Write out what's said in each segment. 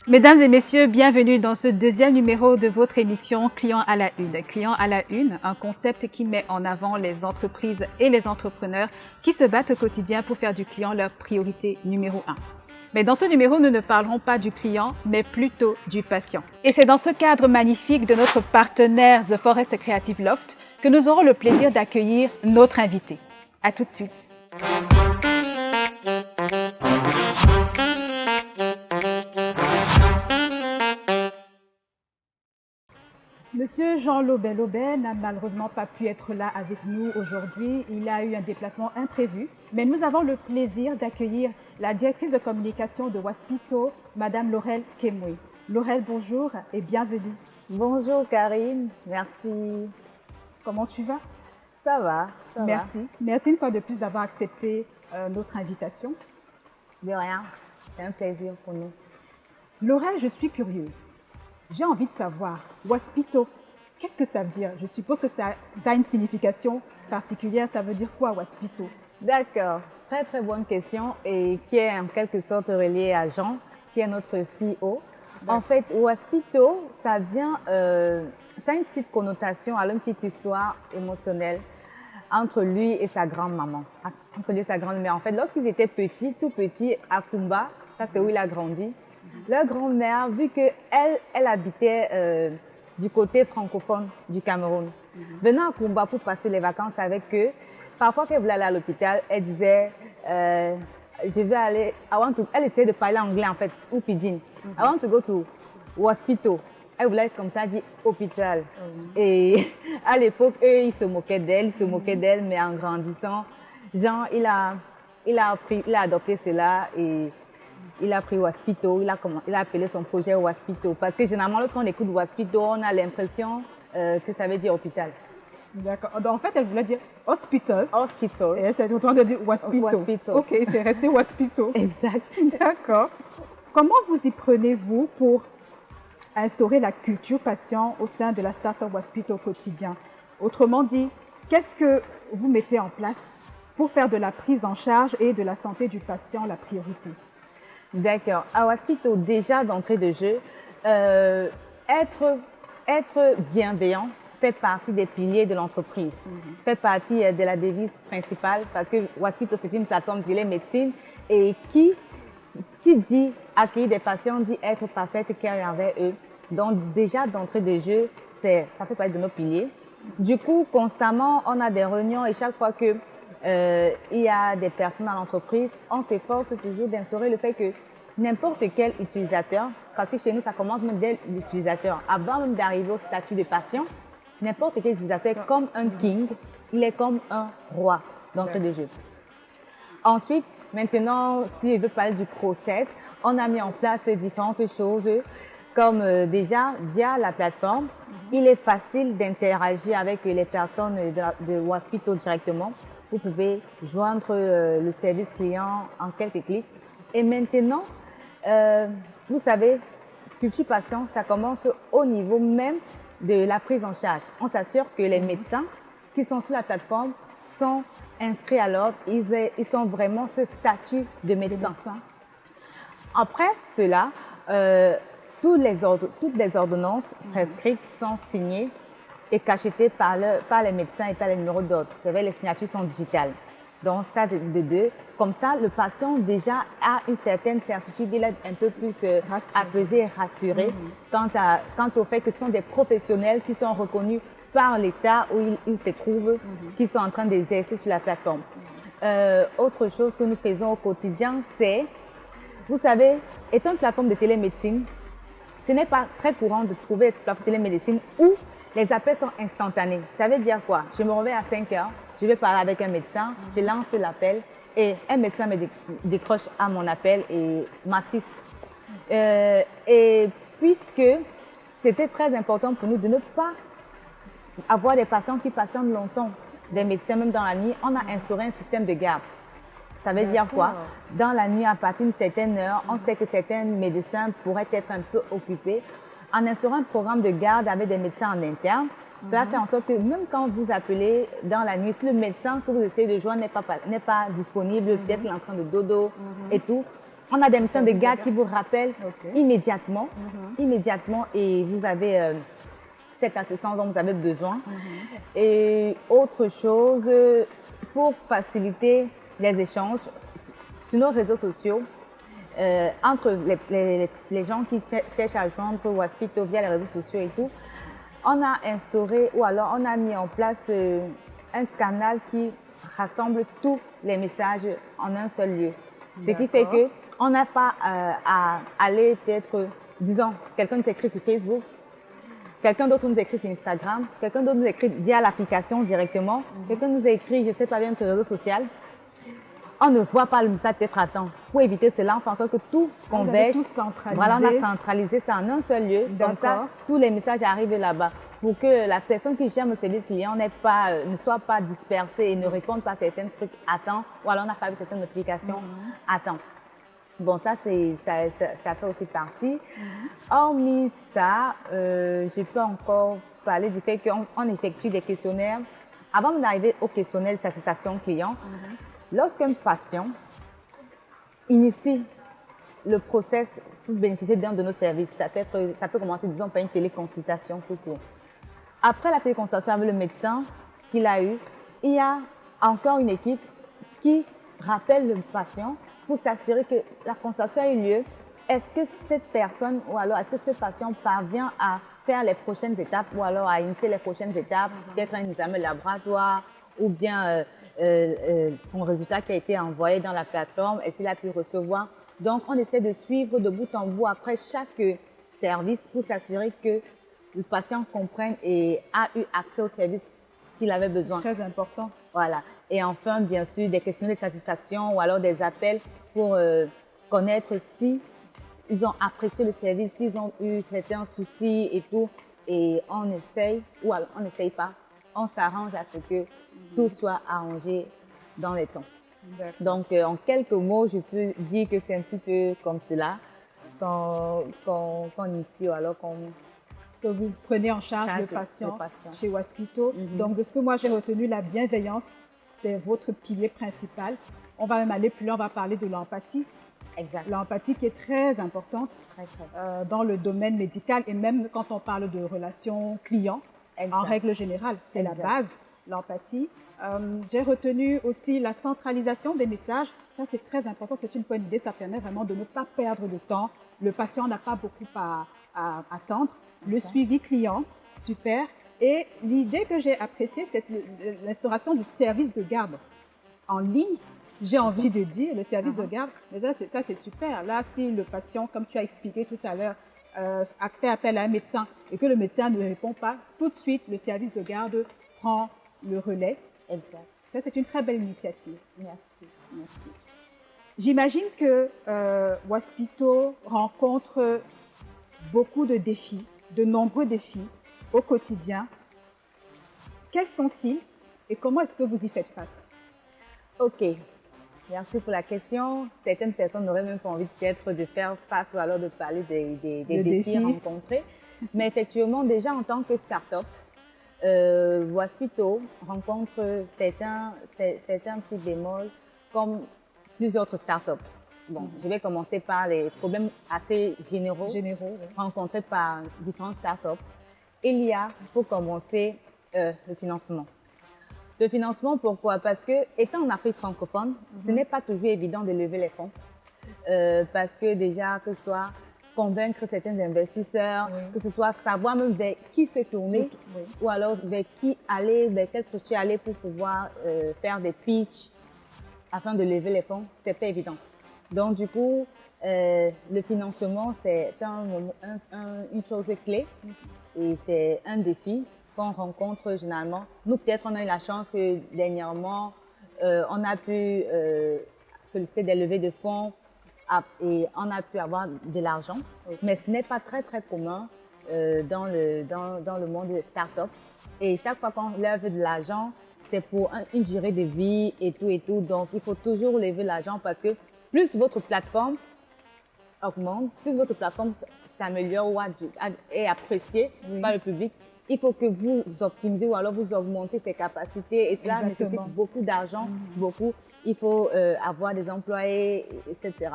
Mesdames et messieurs, bienvenue dans ce deuxième numéro de votre émission Client à la Une. Client à la Une, un concept qui met en avant les entreprises et les entrepreneurs qui se battent au quotidien pour faire du client leur priorité numéro un. Mais dans ce numéro, nous ne parlerons pas du client, mais plutôt du patient. Et c'est dans ce cadre magnifique de notre partenaire The Forest Creative Loft que nous aurons le plaisir d'accueillir notre invité. À tout de suite. Monsieur Jean Lobet n'a malheureusement pas pu être là avec nous aujourd'hui. Il a eu un déplacement imprévu, mais nous avons le plaisir d'accueillir la directrice de communication de Waspito, Madame Laurel Kemoui. Laurel, bonjour et bienvenue. Bonjour Karine, merci. Comment tu vas? Ça va, ça Merci. va. Merci une fois de plus d'avoir accepté notre invitation. De rien, c'est un plaisir pour nous. Laurel, je suis curieuse. J'ai envie de savoir, Waspito, qu'est-ce que ça veut dire? Je suppose que ça a une signification particulière. Ça veut dire quoi, Waspito? D'accord, très bonne question et qui est en quelque sorte reliée à Jean, qui est notre CEO. En fait, Waspito, ça vient, ça a une petite connotation, une petite histoire émotionnelle entre lui et sa grand-maman. Entre lui et sa grand-mère. En fait, lorsqu'ils étaient petits, tout petits, à Kumba, ça c'est où il a grandi. Leur grand-mère, vu qu'elle habitait du côté francophone du Cameroun, venant à Kumba pour passer les vacances avec eux, parfois qu'elle voulait aller à l'hôpital, elle disait je vais aller, elle essayait de parler anglais en fait, ou pidgin. I want to go to hospital. Elle voulait comme ça dire hôpital. Et à l'époque, eux, ils se moquaient d'elle, mais en grandissant, Jean, il a adopté cela et il a pris Waspito, il a appelé son projet Waspito. Parce que généralement, lorsqu'on écoute Waspito, on a l'impression que ça veut dire hôpital. D'accord. En fait, elle voulait dire hospital. Hospital. Et elle s'est retournée de dire Waspito. Waspito. Ok, c'est resté Waspito. Exact. D'accord. Comment vous y prenez-vous pour instaurer la culture patient au sein de la start-up Waspito au quotidien? Autrement dit, qu'est-ce que vous mettez en place pour faire de la prise en charge et de la santé du patient la priorité? D'accord. À Waspito, déjà d'entrée de jeu, être bienveillant fait partie des piliers de l'entreprise, fait partie de la devise principale parce que Waspito, c'est une plateforme de télémédecine et qui dit accueillir des patients dit être parfaite care envers eux. Donc déjà d'entrée de jeu, ça fait partie de nos piliers. Du coup, constamment, on a des réunions et chaque fois que il y a des personnes dans l'entreprise, on s'efforce toujours d'instaurer le fait que n'importe quel utilisateur, parce que chez nous, ça commence même dès l'utilisateur, avant même d'arriver au statut de patient, n'importe quel utilisateur est comme un king, il est comme un roi d'entrée de jeu. Ensuite, maintenant, si je veux parler du process, on a mis en place différentes choses, comme déjà via la plateforme, il est facile d'interagir avec les personnes de Waspito directement. Vous pouvez joindre le service client en quelques clics. Et maintenant, vous savez, culture patient, ça commence au niveau même de la prise en charge. On s'assure que les médecins qui sont sur la plateforme sont inscrits à l'ordre, ils sont vraiment ce statut de médecin. Après cela, toutes les ordonnances prescrites sont signées et cachetées par les médecins et par les numéros d'ordre. Vous savez, les signatures sont digitales. Donc, ça de deux. Comme ça, le patient déjà a une certaine certitude, il est un peu plus apaisé et rassuré quant au fait que ce sont des professionnels qui sont reconnus par l'État où ils se trouvent, qui sont en train d'exercer sur la plateforme. Autre chose que nous faisons au quotidien, c'est, vous savez, étant une plateforme de télémédecine, ce n'est pas très courant de trouver une plateforme de télémédecine où les appels sont instantanés. Ça veut dire quoi? Je me réveille à 5 heures, je vais parler avec un médecin, je lance l'appel et un médecin me décroche à mon appel et m'assiste. Et puisque c'était très important pour nous de ne pas avoir des patients qui patientent longtemps, des médecins même dans la nuit, on a instauré un système de garde. Ça veut dire quoi? Dans la nuit, à partir d'une certaine heure, on sait que certains médecins pourraient être un peu occupés. En instaurant un programme de garde avec des médecins en interne, cela fait en sorte que même quand vous appelez dans la nuit, si le médecin que vous essayez de joindre n'est pas disponible, peut-être qu'il est en train de dodo et tout, On a des messages de garde qui vous rappellent immédiatement, et vous avez cette assistance dont vous avez besoin. Et autre chose, pour faciliter les échanges sur nos réseaux sociaux, entre les gens qui cherchent à joindre Waspito via les réseaux sociaux et tout, on a instauré ou alors on a mis en place un canal qui rassemble tous les messages en un seul lieu. Ce qui fait qu'on n'a pas à aller peut-être, disons, quelqu'un nous écrit sur Facebook, quelqu'un d'autre nous écrit sur Instagram, quelqu'un d'autre nous écrit via l'application directement, quelqu'un nous écrit, je ne sais pas bien, sur le réseau social. On ne voit pas le message peut-être à temps. Pour éviter cela, on fait en sorte que tout converge. Voilà, on a centralisé ça en un seul lieu. Comme ça, tous les messages arrivent là-bas. Pour que la personne qui gère le service client ne soit pas dispersée et ne réponde pas à certains trucs à temps, ou alors on n'a pas vu certaines notifications à temps. Bon, ça fait aussi partie. Hormis ça, je peux encore parler du fait qu'on effectue des questionnaires. Avant d'arriver au questionnaire de satisfaction client, lorsqu'un patient initie le process pour bénéficier d'un de nos services, ça peut commencer, disons, par une téléconsultation tout court. Après la téléconsultation avec le médecin qu'il a eu, il y a encore une équipe qui rappelle le patient pour s'assurer que la consultation a eu lieu. Est-ce que cette personne ou alors est-ce que ce patient parvient à faire les prochaines étapes ou alors à initier les prochaines étapes, peut-être un examen laboratoire ou bien son résultat qui a été envoyé dans la plateforme, est-ce qu'il a pu recevoir? Donc, on essaie de suivre de bout en bout après chaque service pour s'assurer que le patient comprenne et a eu accès au service qu'il avait besoin. Très important. Voilà. Et enfin, bien sûr, des questions de satisfaction ou alors des appels pour connaître si ils ont apprécié le service, s'ils ont eu certains soucis et tout. Et on essaye, ou alors on n'essaye pas, on s'arrange à ce que tout soit arrangé dans les temps. Donc, en quelques mots, je peux dire que c'est un petit peu comme cela qu'on initie ou alors que vous prenez en charge le patient chez Waspito. Donc, de ce que moi j'ai retenu, la bienveillance, c'est votre pilier principal. On va même aller plus loin, on va parler de l'empathie. Exact. L'empathie qui est très importante dans le domaine médical et même quand on parle de relations clients, en règle générale, c'est la base, l'empathie. J'ai retenu aussi la centralisation des messages. Ça, c'est très important, c'est une bonne idée. Ça permet vraiment de ne pas perdre de temps. Le patient n'a pas beaucoup à attendre. Le suivi client, super. Et l'idée que j'ai appréciée, c'est l'instauration du service de garde en ligne. J'ai envie de dire, le service de garde, mais ça c'est super. Là, si le patient, comme tu as expliqué tout à l'heure, a fait appel à un médecin et que le médecin ne répond pas, tout de suite, le service de garde prend le relais. Exact. Ça, c'est une très belle initiative. Merci. Merci. J'imagine que Waspito rencontre beaucoup de défis, de nombreux défis au quotidien. Quels sont-ils et comment est-ce que vous y faites face? Ok, merci pour la question. Certaines personnes n'auraient même pas envie peut-être de faire face ou alors de parler des défis rencontrés. Mais effectivement, déjà en tant que start-up, Waspito rencontre certains petits bémols comme plusieurs autres start-up. Bon, je vais commencer par les problèmes assez généraux rencontrés par différentes start-up. Il y a, pour commencer, le financement. Le financement, pourquoi? Parce que, étant en Afrique francophone, ce n'est pas toujours évident de lever les fonds. Parce que déjà, que ce soit convaincre certains investisseurs, que ce soit savoir même vers qui se tourner, ou alors vers qui aller, vers quelle structure aller pour pouvoir faire des pitchs afin de lever les fonds, c'est pas évident. Donc, du coup, le financement, c'est une chose clé et c'est un défi qu'on rencontre généralement. Nous, peut-être, on a eu la chance que dernièrement, on a pu solliciter des levées de fonds et on a pu avoir de l'argent. Mais ce n'est pas très, très commun dans le monde des startups. Et chaque fois qu'on lève de l'argent, c'est pour une durée de vie et tout. Donc, il faut toujours lever l'argent parce que plus votre plateforme augmente, plus votre plateforme s'améliore ou est appréciée par le public, il faut que vous optimisez ou alors vous augmentez ses capacités et cela nécessite beaucoup d'argent, beaucoup. Il faut avoir des employés, etc.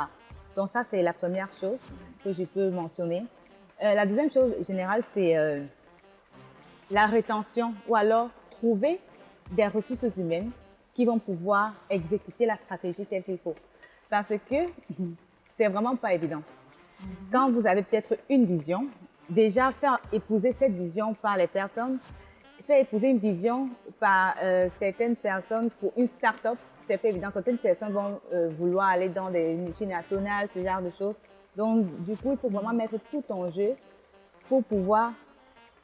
Donc ça, c'est la première chose que je peux mentionner. La deuxième chose générale, c'est la rétention ou alors trouver des ressources humaines qui vont pouvoir exécuter la stratégie telle qu'il faut. Parce que c'est vraiment pas évident. Quand vous avez peut-être une vision, déjà faire épouser cette vision par les personnes, faire épouser une vision par certaines personnes pour une start-up, c'est pas évident. Certaines personnes vont vouloir aller dans des multinationales, ce genre de choses. Donc, du coup, il faut vraiment mettre tout en jeu pour pouvoir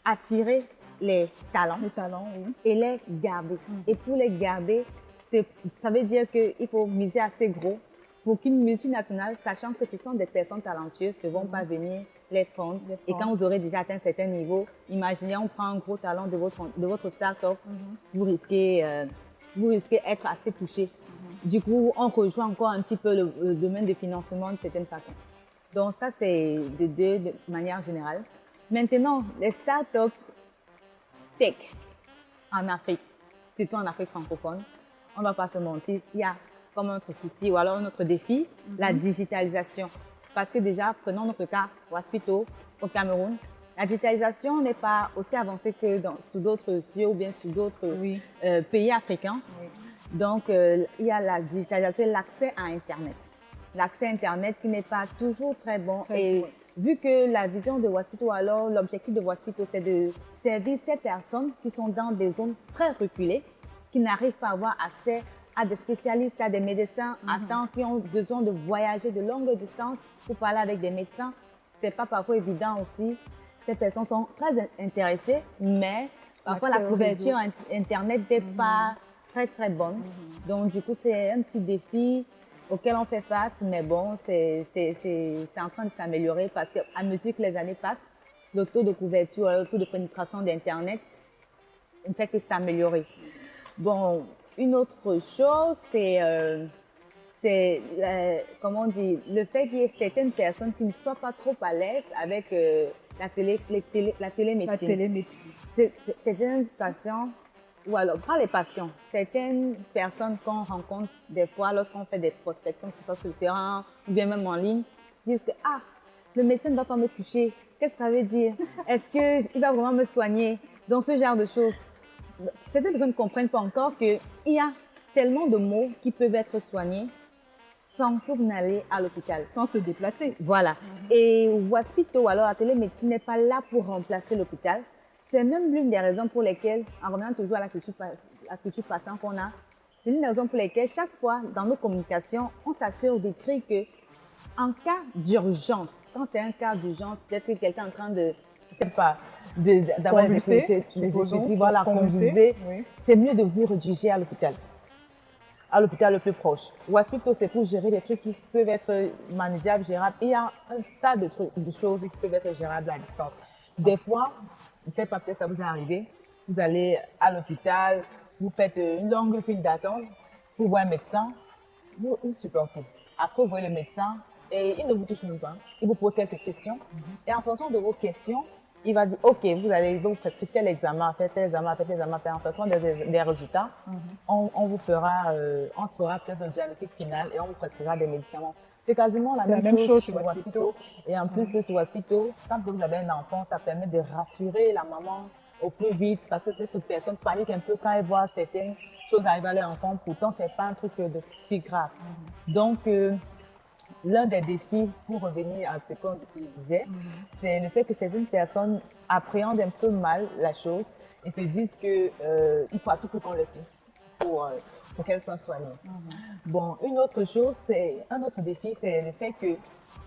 attirer les talents oui. et les garder. Et pour les garder, ça veut dire qu'il faut miser assez gros pour qu'une multinationale, sachant que ce sont des personnes talentueuses, ne vont pas venir les prendre. Et quand vous aurez déjà atteint un certain niveau, imaginez, on prend un gros talent de votre start-up, vous risquez d'être assez touché. Du coup, on rejoint encore un petit peu le domaine de financement de certaines façons. Donc ça, c'est de manière générale. Maintenant, les start-up tech en Afrique, surtout en Afrique francophone, on ne va pas se mentir, il y a comme un autre souci ou alors un autre défi, la digitalisation. Parce que déjà, prenons notre cas, Waspito, au Cameroun, la digitalisation n'est pas aussi avancée que sous d'autres cieux ou bien sous d'autres pays africains. Oui. Donc, il y a la digitalisation et l'accès à Internet. L'accès à Internet qui n'est pas toujours très bon. Vu que la vision de Waspito, alors l'objectif de Waspito, c'est de servir ces personnes qui sont dans des zones très reculées, qui n'arrivent pas à avoir accès à des spécialistes, à des médecins à temps, qui ont besoin de voyager de longues distances pour parler avec des médecins. C'est pas parfois évident aussi. Ces personnes sont très intéressées, mais parfois la couverture Internet n'est pas très très bonne. Donc du coup, c'est un petit défi auquel on fait face, mais bon, c'est en train de s'améliorer parce qu'à mesure que les années passent, le taux de couverture, le taux de pénétration d'Internet ne fait que s'améliorer. Bon, une autre chose, c'est comment on dit, le fait qu'il y ait certaines personnes qui ne soient pas trop à l'aise avec la télémédecine. La télémédecine. Certains patients, ou alors pas les patients, certaines personnes qu'on rencontre des fois lorsqu'on fait des prospections, que ce soit sur le terrain ou bien même en ligne, disent que le médecin ne va pas me toucher. Qu'est-ce que ça veut dire? Est-ce qu'il va vraiment me soigner? Dans ce genre de choses. Certaines personnes ne comprennent pas encore qu'il y a tellement de maux qui peuvent être soignés sans que vous n'allez à l'hôpital. Sans se déplacer. Voilà. Et Waspito, alors la télémédecine n'est pas là pour remplacer l'hôpital. C'est même l'une des raisons pour lesquelles, en revenant toujours à la culture patient qu'on a, c'est l'une des raisons pour lesquelles chaque fois dans nos communications, on s'assure d'écrire que en cas d'urgence, quand c'est un cas d'urgence, peut-être que quelqu'un est en train de, je sais pas, d'avoir des épiphysies, voilà, convulser, c'est mieux de vous rediriger à l'hôpital le plus proche. Waspito, c'est pour gérer des trucs qui peuvent être manageables, gérables. Il y a un tas de choses qui peuvent être gérables à distance. Des fois, je ne sais pas, peut-être ça vous est arrivé, vous allez à l'hôpital, vous faites une longue file d'attente pour voir un médecin, vous supportez. Après, vous voyez le médecin et il ne vous touche même pas. Il vous pose quelques questions et en fonction de vos questions, il va dire, OK, vous allez vous prescrire tel examen, faites tel examen, faites tel examen, en fonction des résultats, on vous fera, on fera peut-être un diagnostic final et on vous prescrira des médicaments. C'est quasiment la même chose sur Waspito. Et en plus, sur Waspito, quand vous avez un enfant, ça permet de rassurer la maman au plus vite parce que toute personne panique un peu quand elle voit certaines choses arriver à leur enfant. Pourtant, c'est pas un truc de si grave. Donc, l'un des défis, pour revenir à ce qu'on disait, c'est le fait que certaines personnes appréhendent un peu mal la chose et se disent qu'il faut à tout prix qu'on les touche pour qu'elles soient soignées. Bon, un autre défi, c'est le fait qu'il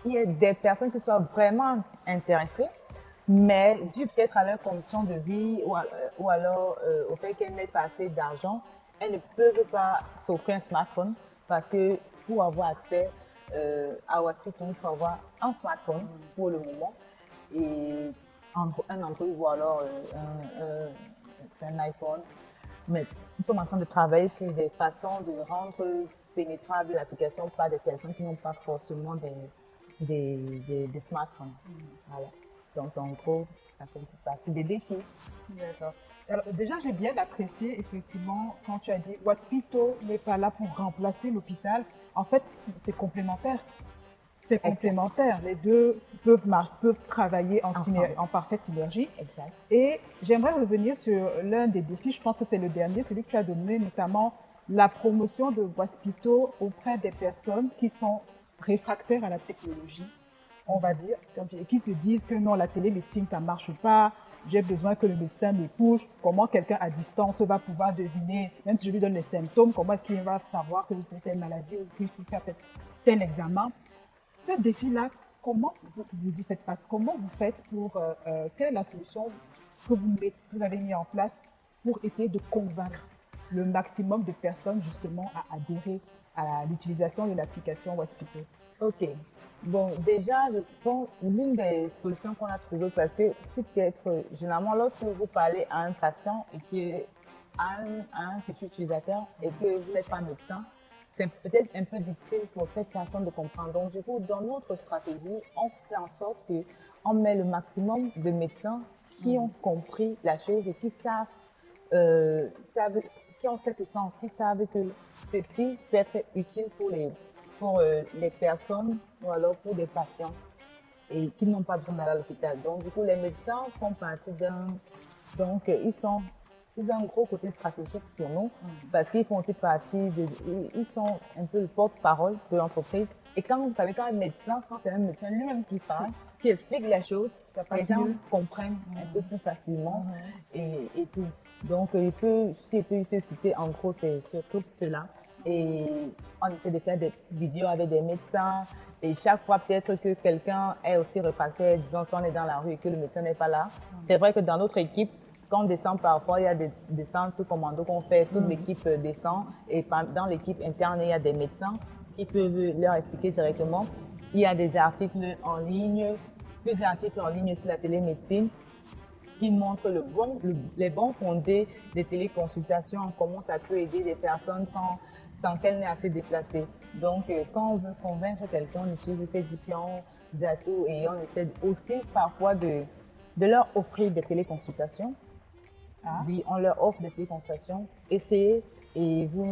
y ait des personnes qui soient vraiment intéressées, mais dû peut-être à leurs conditions de vie ou alors au fait qu'elles n'aient pas assez d'argent, elles ne peuvent pas s'offrir un smartphone parce que pour avoir accès à Waspito, il faut avoir un smartphone pour le moment et un Android ou alors un iPhone. Mais nous sommes en train de travailler sur des façons de rendre pénétrable l'application par des personnes qui n'ont pas forcément des smartphones. Voilà. Donc en gros, ça fait partie des défis. D'accord. Alors, déjà, j'ai bien apprécié effectivement quand tu as dit Waspito n'est pas là pour remplacer l'hôpital. En fait, c'est complémentaire. c'est complémentaire. Les deux peuvent travailler Ensemble. en parfaite synergie. Exact. Et j'aimerais revenir sur l'un des défis, je pense que c'est le dernier, celui que tu as donné, notamment la promotion de Waspito auprès des personnes qui sont réfractaires à la technologie, on va dire, et qui se disent que non, la télémédecine, ça marche pas, j'ai besoin que le médecin me touche, comment quelqu'un à distance va pouvoir deviner, même si je lui donne les symptômes, comment est-ce qu'il va savoir que c'est telle maladie ou qu'il faut faire tel examen. Ce défi-là, comment vous y faites face? Comment vous faites pour, quelle est la solution que vous avez mis en place pour essayer de convaincre le maximum de personnes justement à adhérer à l'utilisation de l'application Waspito? Ok. Bon, déjà, je pense l'une des solutions qu'on a trouvées, parce que c'est peut-être, généralement, lorsque vous parlez à un patient et à un futur utilisateur et que vous n'êtes pas médecin, c'est peut-être un peu difficile pour cette personne de comprendre. Donc, du coup, dans notre stratégie, on fait en sorte qu'on met le maximum de médecins qui ont compris la chose et qui qui ont cette sens, qui savent que ceci peut être utile pour les personnes ou alors pour des patients et qui n'ont pas besoin d'aller à l'hôpital. Donc, du coup, les médecins font partie Donc, ils ont un gros côté stratégique pour nous parce qu'ils font aussi ils sont un peu le porte-parole de l'entreprise. Et quand vous savez, quand c'est un médecin lui-même qui parle, qui explique la chose, les gens comprennent un peu plus facilement et tout. Donc, s'il peut se citer en gros, c'est surtout cela. Et on essaie de faire des petites vidéos avec des médecins. Et chaque fois, peut-être que quelqu'un est aussi réfractaire, disons, si on est dans la rue et que le médecin n'est pas là. C'est vrai que dans notre équipe, quand on descend parfois, il y a des descentes commando qu'on fait, toute l'équipe descend. Et dans l'équipe interne, il y a des médecins qui peuvent leur expliquer directement. Il y a des articles en ligne, plusieurs articles en ligne sur la télémédecine qui montrent les bons fondés des téléconsultations, comment ça peut aider des personnes sans qu'elles n'aient assez déplacé. Donc, quand on veut convaincre quelqu'un, on utilise ces différents atouts et on essaie aussi parfois de leur offrir des téléconsultations. Oui, on leur offre des téléconsultations. Essayez et vous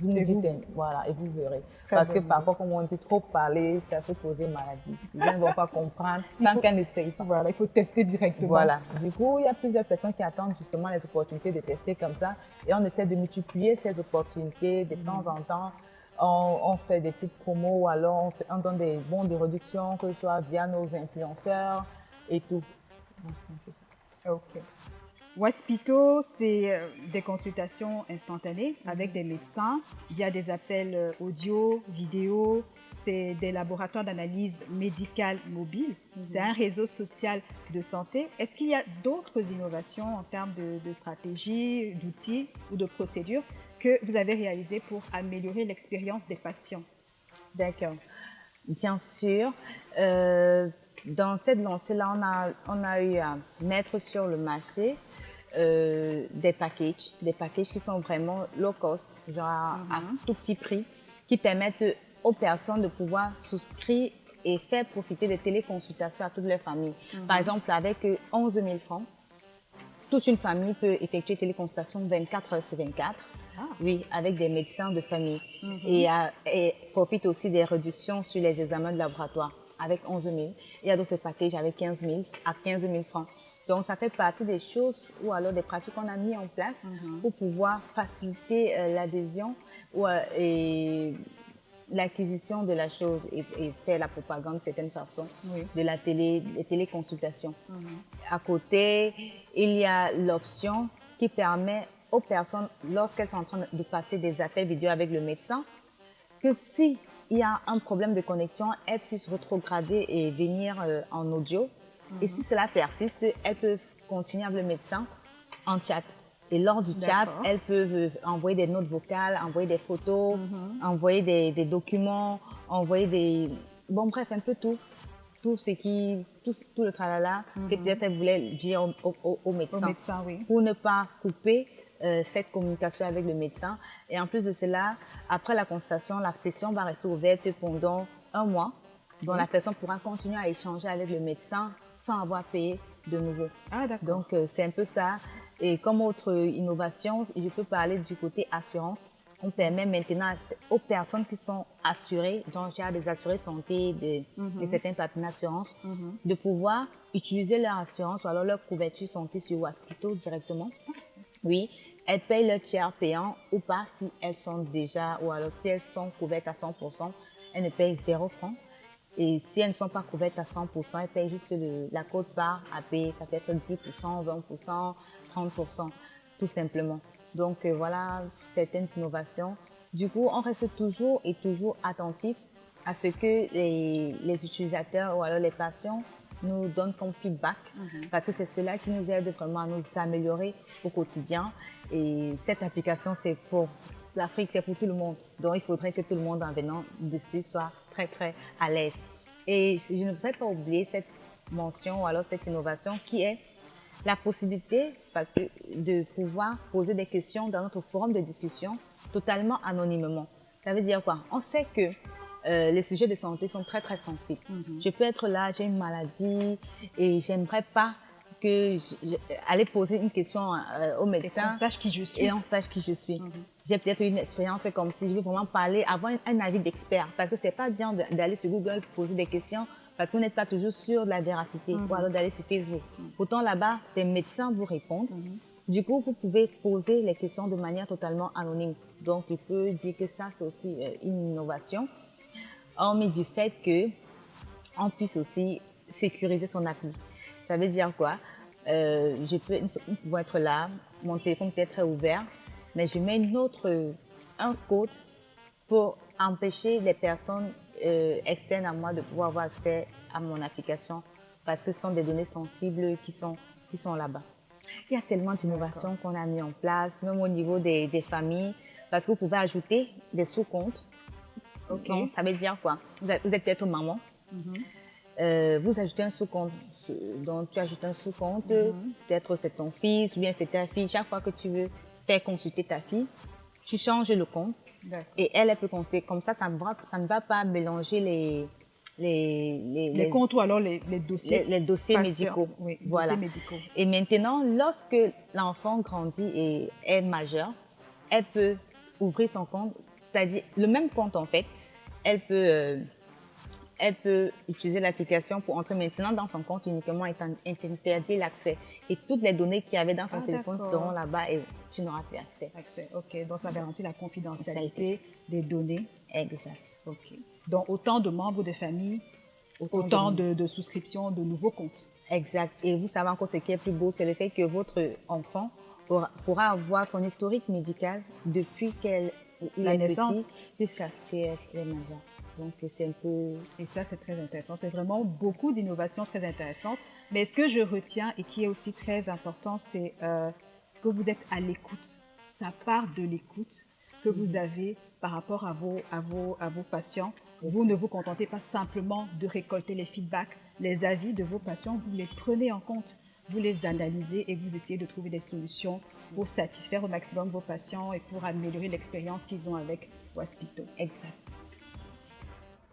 nous dites, voilà, et vous verrez. Parce que parfois, comme on dit, trop parler, ça peut causer maladie. Les gens ne vont pas comprendre tant qu'elles n'essayent pas. Voilà, il faut tester directement. Voilà. Du coup, il y a plusieurs personnes qui attendent justement les opportunités de tester comme ça. Et on essaie de multiplier ces opportunités de temps en temps. On fait des petites promos ou alors on donne des bons de réduction, que ce soit via nos influenceurs et tout. Ok. Waspito, c'est des consultations instantanées avec des médecins via des appels audio, vidéo. C'est des laboratoires d'analyse médicale mobile. C'est un réseau social de santé. Est-ce qu'il y a d'autres innovations en termes de stratégie, d'outils ou de procédures que vous avez réalisées pour améliorer l'expérience des patients? D'accord. Bien sûr. Dans cette lancée-là, on a eu à mettre sur le marché des packages qui sont vraiment low cost, genre à tout petit prix, qui permettent aux personnes de pouvoir souscrire et faire profiter des téléconsultations à toutes les familles. Par exemple, avec 11 000 francs, toute une famille peut effectuer téléconsultation 24 heures sur 24. Oui, avec des médecins de famille. Et profite aussi des réductions sur les examens de laboratoire avec 11 000. Il y a d'autres packages avec 15 000 à 15 000 francs. Donc, ça fait partie des choses ou alors des pratiques qu'on a mis en place pour pouvoir faciliter l'adhésion et l'acquisition de la chose et faire la propagande de certaines façons de des téléconsultations. À côté, il y a l'option qui permet aux personnes, lorsqu'elles sont en train de passer des appels vidéo avec le médecin, que s'il y a un problème de connexion, elles puissent rétrograder et venir en audio. Et si cela persiste, elles peuvent continuer avec le médecin en chat. Et lors du chat, elles peuvent envoyer des notes vocales, envoyer des photos, envoyer des documents, envoyer des... Bon, bref, un peu tout. Tout le tralala que peut-être elles voulaient dire au médecin. Pour ne pas couper cette communication avec le médecin. Et en plus de cela, après la consultation, la session va rester ouverte pendant 1 mois, dont la personne pourra continuer à échanger avec le médecin sans avoir payé de nouveau. Donc, c'est un peu ça. Et comme autre innovation, je peux parler du côté assurance. on permet maintenant aux personnes qui sont assurées, donc j'ai des assurés santé de certains partenaires d'assurance, de pouvoir utiliser leur assurance ou alors leur couverture santé sur Waspito directement. Oui, elles payent leur tiers payant ou pas si elles sont déjà, ou alors si elles sont couvertes à 100%, elles ne payent 0 francs. Et si elles ne sont pas couvertes à 100%, elles payent juste la quote-part à payer. Ça peut être 10%, 20%, 30%, tout simplement. Donc voilà certaines innovations. Du coup, on reste toujours et toujours attentif à ce que les utilisateurs ou alors les patients nous donnent comme feedback, parce que c'est cela qui nous aide vraiment à nous améliorer au quotidien. Et cette application, c'est pour l'Afrique, c'est pour tout le monde. Donc, il faudrait que tout le monde en venant dessus soit très, très à l'aise. Et je ne voudrais pas oublier cette mention ou alors cette innovation qui est la possibilité de pouvoir poser des questions dans notre forum de discussion totalement anonymement. Ça veut dire quoi? On sait que les sujets de santé sont très, très sensibles. Je peux être là, j'ai une maladie et j'aimerais pas aller poser une question au médecin. Et qu'on sache qui je suis. Et on sache qui je suis. J'ai peut-être une expérience comme si je veux vraiment parler, avoir un avis d'expert. Parce que c'est pas bien d'aller sur Google poser des questions parce que vous n'êtes pas toujours sûr de la véracité. Ou alors d'aller sur Facebook. Pourtant là-bas, des médecins vous répondent. Du coup, vous pouvez poser les questions de manière totalement anonyme. Donc, je peux dire que ça, c'est aussi une innovation. Hormis du fait qu'on puisse aussi sécuriser son appli. Ça veut dire quoi? Nous pouvons être là, mon téléphone peut être ouvert, mais je mets un code pour empêcher les personnes externes à moi de pouvoir avoir accès à mon application parce que ce sont des données sensibles qui sont là-bas. Il y a tellement d'innovations qu'on a mis en place, même au niveau des familles, parce que vous pouvez ajouter des sous-comptes. Donc, ça veut dire quoi? Vous êtes peut-être maman. Vous ajoutez un sous-compte. Donc, tu ajoutes un sous-compte. Peut-être c'est ton fils ou bien c'est ta fille. Chaque fois que tu veux faire consulter ta fille, tu changes le compte. Et elle peut consulter. Comme ça ne va pas mélanger les comptes ou alors les dossiers. Les dossiers médicaux. Oui, voilà. dossiers médicaux. Et maintenant, lorsque l'enfant grandit et est majeur, elle peut ouvrir son compte. C'est-à-dire, le même compte en fait, elle peut utiliser l'application pour entrer maintenant dans son compte uniquement et interdire l'accès. Et toutes les données qu'il y avait dans ton téléphone seront là-bas et tu n'auras plus accès. Ok. Donc, ça garantit la confidentialité des données. Exact. Ok. Donc, autant de membres de famille, autant de souscriptions de nouveaux comptes. Exact. Et vous savez encore ce qui est plus beau, c'est le fait que votre enfant pourra avoir son historique médical depuis la naissance jusqu'à ce qu'il est majeur. Donc, c'est un peu... Et ça, c'est très intéressant. C'est vraiment beaucoup d'innovations très intéressantes. Mais ce que je retiens et qui est aussi très important, c'est que vous êtes à l'écoute. Ça part de l'écoute que vous avez par rapport à vos patients. Vous ne vous contentez pas simplement de récolter les feedbacks, les avis de vos patients. Vous les prenez en compte. Vous les analysez et vous essayez de trouver des solutions pour satisfaire au maximum vos patients et pour améliorer l'expérience qu'ils ont avec Waspito. Exact.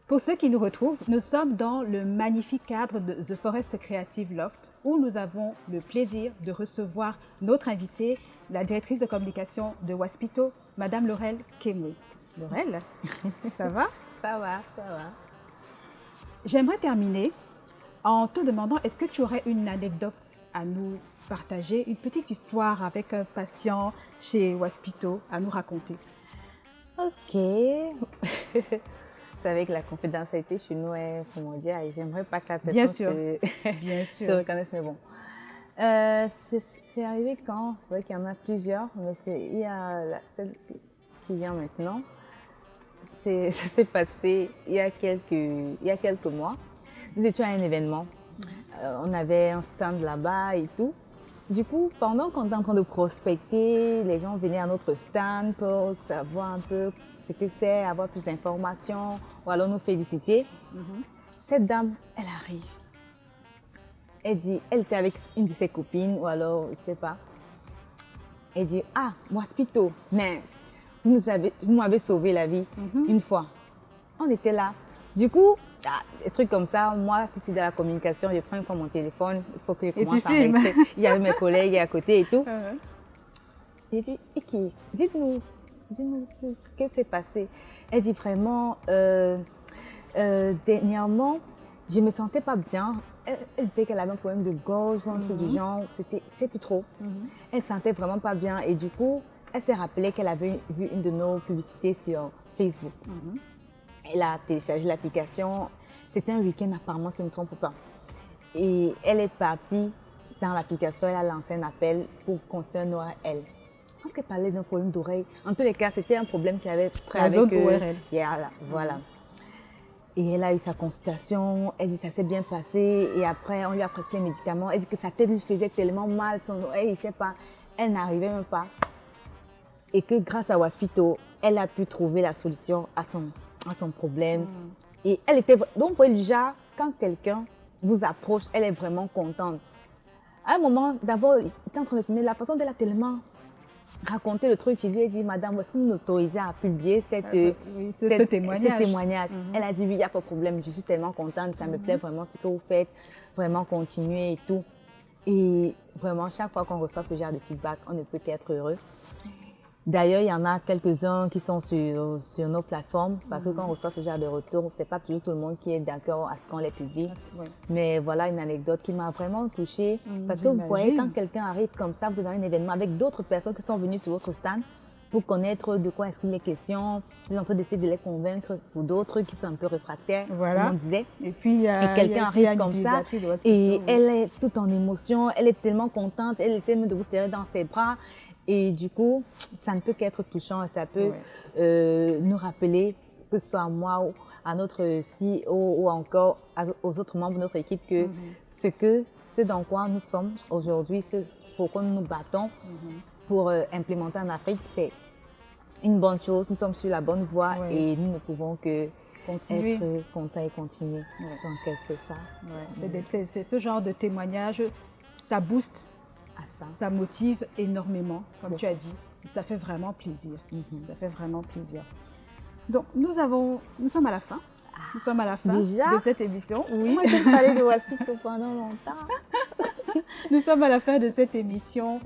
Pour ceux qui nous retrouvent, nous sommes dans le magnifique cadre de The Forest Creative Loft où nous avons le plaisir de recevoir notre invitée, la directrice de communication de Waspito, Madame Laurel Kemwe. Laurel, ça va? Ça va, ça va. J'aimerais terminer en te demandant, est-ce que tu aurais une anecdote à nous partager, une petite histoire avec un patient chez Waspito à nous raconter? Ok. Vous savez que la confidentialité chez nous est primordiale et j'aimerais pas que la personne Bien sûr. se reconnaisse, mais bon. C'est arrivé quand? C'est vrai qu'il y en a plusieurs, mais il y a celle qui vient maintenant. Ça s'est passé il y a quelques mois. Nous étions à un événement. On avait un stand là-bas et tout. Du coup, pendant qu'on était en train de prospecter, les gens venaient à notre stand pour savoir un peu ce que c'est, avoir plus d'informations ou alors nous féliciter. Cette dame, elle arrive. Elle était avec une de ses copines ou alors, je ne sais pas. Elle dit, ah, Waspito, mince, vous m'avez sauvé la vie une fois. On était là. Du coup, des trucs comme ça, moi qui suis dans la communication, je prends mon téléphone, il faut que je commence à rester. Il y avait mes collègues à côté et tout. J'ai dit, dites-nous, dis-nous plus, qu'est-ce qui s'est passé? Elle dit vraiment, dernièrement, je me sentais pas bien. Elle disait qu'elle avait un problème de gorge ou un truc du genre, c'est plus trop. Elle sentait vraiment pas bien et du coup, elle s'est rappelée qu'elle avait vu une de nos publicités sur Facebook. Elle a téléchargé l'application. C'était un week-end apparemment, si je ne me trompe pas. Et elle est partie dans l'application, elle a lancé un appel pour construire une ORL. Je pense qu'elle parlait d'un problème d'oreille. En tous les cas, c'était un problème qui avait trait avec zone ORL. Voilà. Et elle a eu sa consultation, elle dit que ça s'est bien passé et après on lui a prescrit les médicaments. Elle dit que sa tête lui faisait tellement mal, son oreille, il sait pas, elle n'arrivait même pas. Et que grâce à Waspito, elle a pu trouver la solution à son problème. Et elle était, donc pour déjà, quand quelqu'un vous approche, elle est vraiment contente. À un moment, d'abord, il était en train de filmer, la façon dont elle a tellement raconté le truc, il lui a dit, madame, est-ce que vous nous autorisez à publier ce témoignage. Elle a dit, oui, il n'y a pas de problème, je suis tellement contente, ça me plaît vraiment ce que vous faites, vraiment continuez et tout. Et vraiment, chaque fois qu'on reçoit ce genre de feedback, on ne peut qu'être heureux. D'ailleurs, il y en a quelques-uns qui sont sur nos plateformes parce que quand on reçoit ce genre de retour, ce n'est pas toujours tout le monde qui est d'accord à ce qu'on les publie. Mais voilà une anecdote qui m'a vraiment touchée parce que vous voyez, quand quelqu'un arrive comme ça, vous êtes dans un événement avec d'autres personnes qui sont venues sur votre stand pour connaître de quoi est-ce qu'il est question. Vous êtes en train d'essayer de les convaincre pour d'autres qui sont un peu réfractaires, comme on disait. Et puis, quelqu'un arrive comme ça et elle est toute en émotion, elle est tellement contente, elle essaie même de vous serrer dans ses bras. Et du coup, ça ne peut qu'être touchant et ça peut nous rappeler, que ce soit à moi ou à notre CEO ou encore aux autres membres de notre équipe, que ce dans quoi nous sommes aujourd'hui, ce pourquoi nous nous battons pour implémenter en Afrique, c'est une bonne chose. Nous sommes sur la bonne voie et nous ne pouvons que être contents et continuer. Donc, c'est ça. C'est ce genre de témoignage, ça booste. Ça motive énormément, comme tu as dit. Ça fait vraiment plaisir. Ça fait vraiment plaisir. Donc, nous sommes à la fin. Nous sommes à la fin de cette émission. Oui. Moi, j'ai parlé de Waspito pendant longtemps. Nous sommes à la fin de cette émission.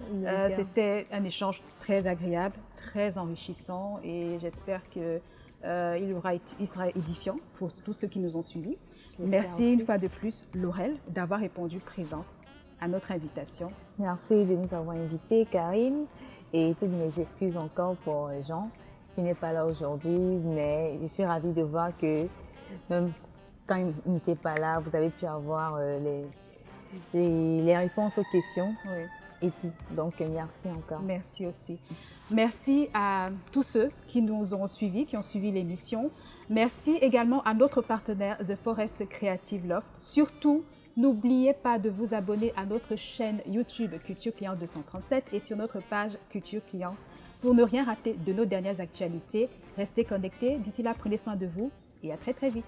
C'était un échange très agréable, très enrichissant et j'espère qu'il sera édifiant pour tous ceux qui nous ont suivis. Merci une fois de plus, Laurel, d'avoir répondu présente à notre invitation. Merci de nous avoir invités, Karine, et toutes mes excuses encore pour Jean, qui n'est pas là aujourd'hui, mais je suis ravie de voir que même quand il n'était pas là, vous avez pu avoir les réponses aux questions et tout. Donc, merci encore. Merci aussi. Merci à tous ceux qui nous ont suivis, qui ont suivi l'émission. Merci également à notre partenaire The Forest Creative Loft. Surtout, n'oubliez pas de vous abonner à notre chaîne YouTube Culture Client 237 et sur notre page Culture Client pour ne rien rater de nos dernières actualités. Restez connectés. D'ici là, prenez soin de vous et à très très vite.